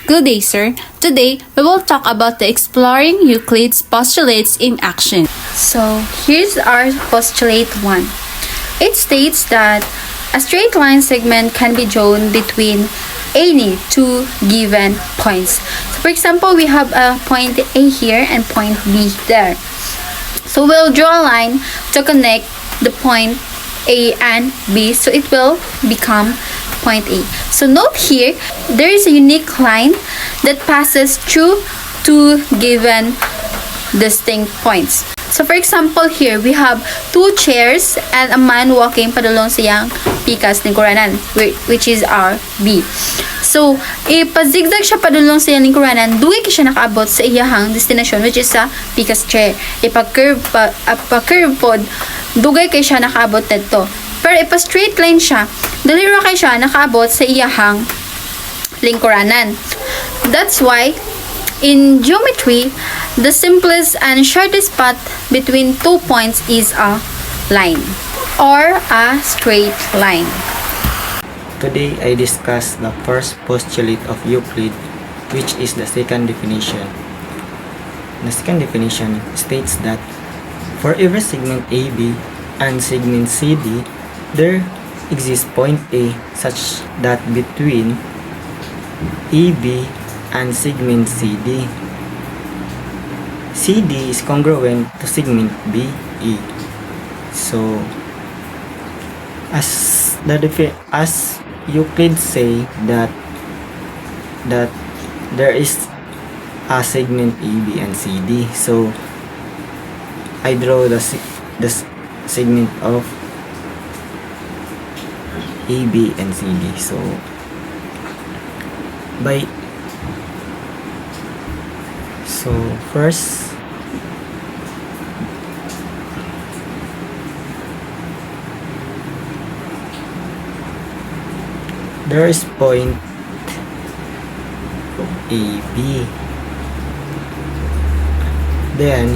Good day, sir. Today, we will talk about the exploring Euclid's postulates in action. So, here's our postulate 1. It states that a straight line segment can be drawn between any two given points. So, for example, we have a point A here and point B there. So, we'll draw a line to connect the point A and B, so it will become point A. So note here, there is a unique line that passes through two given distinct points. So for example, here we have two chairs and a man walking padulong sa iyang pikas lingkuranan, which is our B. So, ipazigzag siya padulong sa iyang lingkuranan, dugi ka siya nakaabot sa iyahang destination, which is sa pikas chair. Ipag-curve pod, dugay kay siya nakaabot dito. Pero ipa-straight line siya, dalira kay siya nakaabot sa iyahang lingkuranan. That's why, in geometry, the simplest and shortest path between two points is a line or a straight line. Today, I discuss the first postulate of Euclid, which is the second definition. The second definition states that for every segment AB and segment CD, there exists point A such that between AB and segment CD, CD is congruent to segment BE. So, as Euclid say that there is a segment AB and CD. So, I draw the segment of AB and CD. So first, there is point AB. Then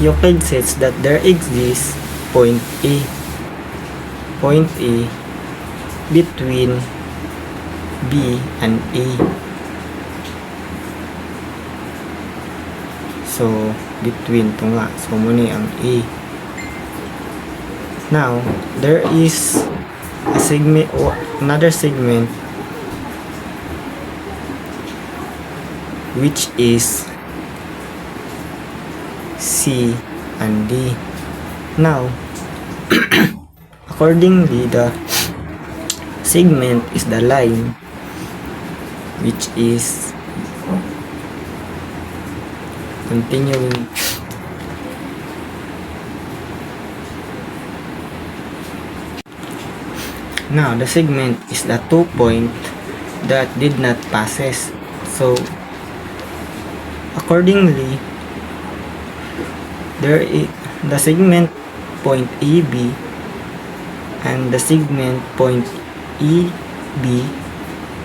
Euclid says that there exists point A between B and A. So, between ito nga. So, muna ang A. Now, there is a segment or another segment which is C and D. Now, accordingly, the segment is the line which is continuing now the segment is the 2 point that did not passes. So accordingly, there is the segment point AB and the segment point EB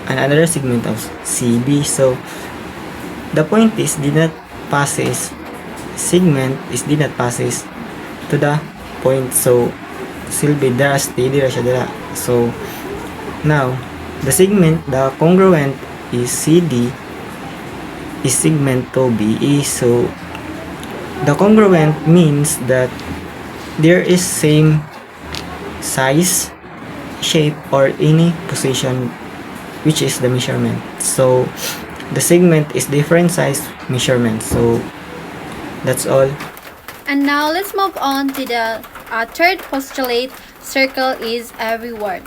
and another segment of CB. So the point is did not passes, segment is did not passes to the point. So silbi dara steady ra siya dira. So now the segment, the congruent is CD is segment to BE. So the congruent means that there is same size, shape, or any position which is the measurement. So the segment is different size measurement. So that's all. And now let's move on to the third postulate, circle is everywhere.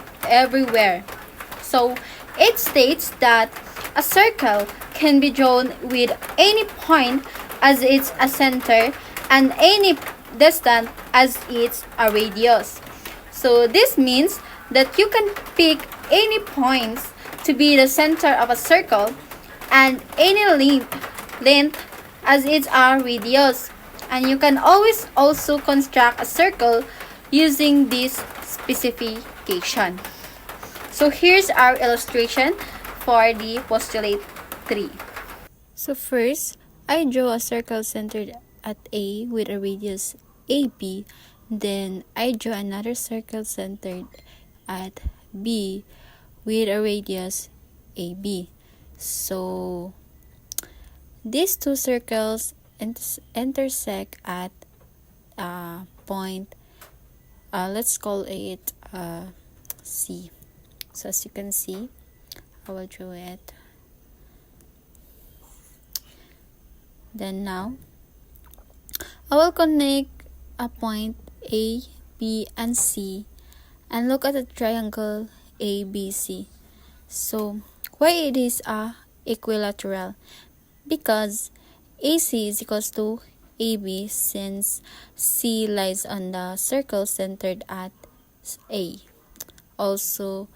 So it states that a circle can be drawn with any point as its a center and any distance as its a radius. So this means that you can pick any points to be the center of a circle and any length as its a radius. And you can always also construct a circle using this specification. So here's our illustration for the postulate 3. So first, I draw a circle centered at A with a radius AB. Then I draw another circle centered at B with a radius AB. So these two circles intersect at point, let's call it C. So as you can see, I will draw it. Then now, I will connect a point A, B, and C and look at the triangle ABC. So why it is a equilateral? Because AC is equals to AB since C lies on the circle centered at A. Also,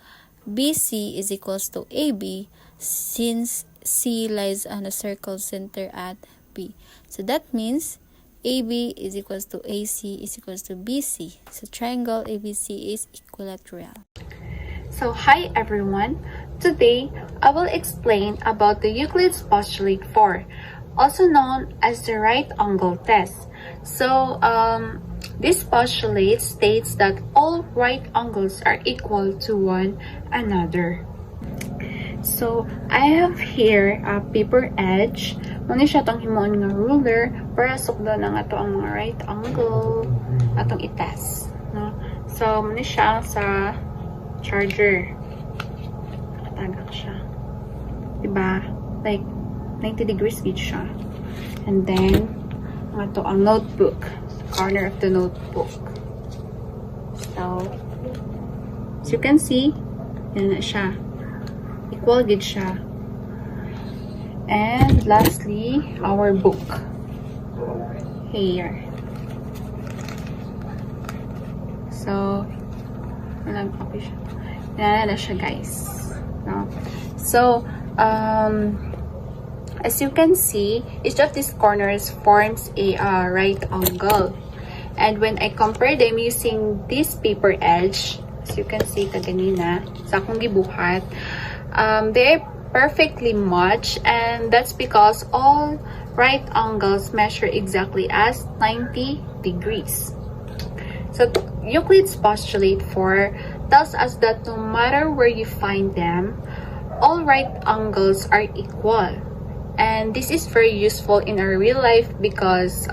BC is equals to AB since C lies on a circle center at B. So that means AB is equals to AC is equals to BC. So triangle ABC is equilateral. So hi everyone. Today I will explain about the Euclid's postulate 4, also known as the right angle test. So this postulate states that all right angles are equal to one another. So I have here a paper edge. Muna siya itong himoon nga ruler para sukdo na nga to ang mga right angle atong itest. No? So muna siya sa charger. Nakatagak siya. Diba? Like 90 degrees gid siya. And then nga to ang notebook. Corner of the notebook. So as you can see, yan na siya. Equal gid siya. And lastly, our book. Here. So, copy siya. Yan na siya, guys. No? So, as you can see, each of these corners forms a right angle. And when I compare them using this paper edge, as you can see kaganina, sa akong gibuhat, they are perfectly matched, and that's because all right angles measure exactly as 90 degrees. So Euclid's postulate 4 tells us that no matter where you find them, all right angles are equal. And this is very useful in our real life because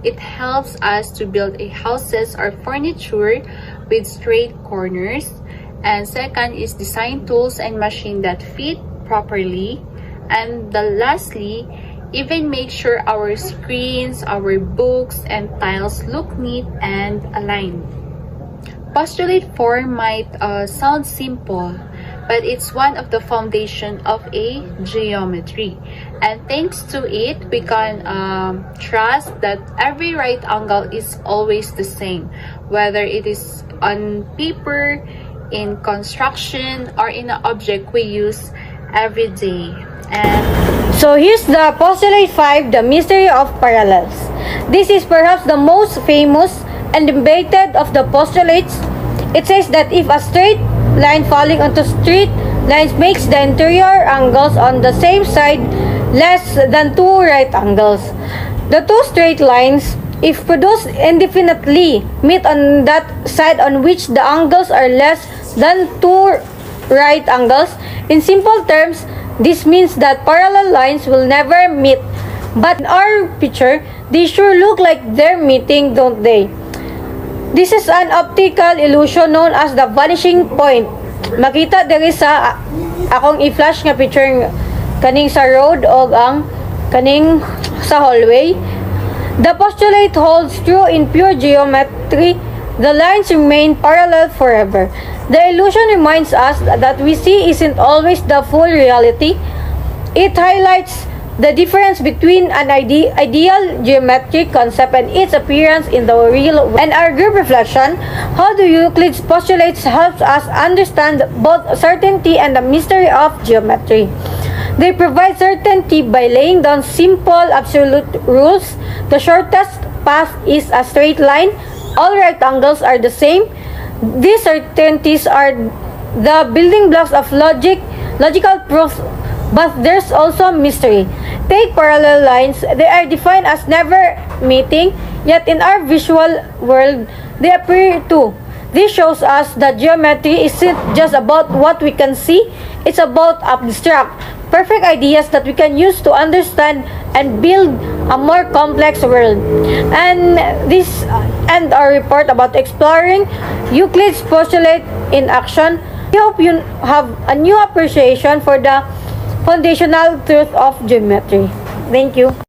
it helps us to build a houses or furniture with straight corners. And second is design tools and machine that fit properly. And lastly, even make sure our screens, our books, and tiles look neat and aligned. Postulate 4 might sound simple, but it's one of the foundation of a geometry. And thanks to it, we can trust that every right angle is always the same, whether it is on paper, in construction, or in an object we use every day. And so here's the postulate 5, the mystery of parallels. This is perhaps the most famous and debated of the postulates. It says that if a straight line falling onto straight lines makes the interior angles on the same side less than two right angles, the two straight lines, if produced indefinitely, meet on that side on which the angles are less than two right angles. In simple terms, this means that parallel lines will never meet. But in our picture, they sure look like they're meeting, don't they? This is an optical illusion known as the vanishing point. Makita diri sa akong i-flash nga picture kaning sa road o ang kaning sa hallway. The postulate holds true in pure geometry. The lines remain parallel forever. The illusion reminds us that we see isn't always the full reality. It highlights the difference between an ideal geometric concept and its appearance in the real world. And our group reflection, how do Euclid's postulates help us understand both certainty and the mystery of geometry? They provide certainty by laying down simple absolute rules. The shortest path is a straight line. All right angles are the same. These certainties are the building blocks of logical proof, but there's also mystery. Take parallel lines. They are defined as never meeting, yet in our visual world, they appear to. This shows us that geometry isn't just about what we can see, it's about abstract, perfect ideas that we can use to understand and build a more complex world. And this end our report about exploring Euclid's postulate in action. We hope you have a new appreciation for the foundational truth of geometry. Thank you.